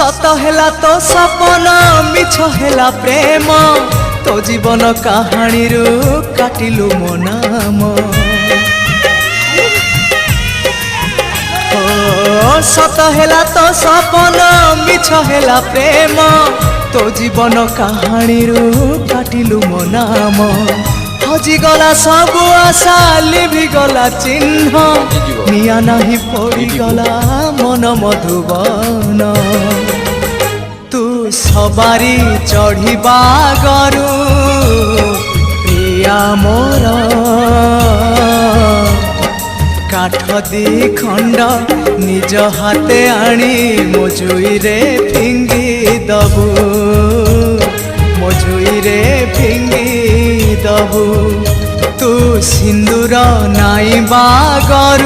सत हेला तो सपन मिछ हेला प्रेम तो जीवन कहानी रू काटिलु मो नाम सत हेला तो सपन मिछ हेला प्रेम तो जीवन कहानी रू काटिलु मो नाम हजिगला सब आशा लिभिगला चिन्ह निया नहीं पड़ीगला मन मधुबन तू सवारी चढ़िबा गरु प्रिया मोर काठ दी खंड निज हाथे आनी मजुई रे फिंगी दबु मजुई रे फिंगी दबु तू सिंदूर नाई बागरु।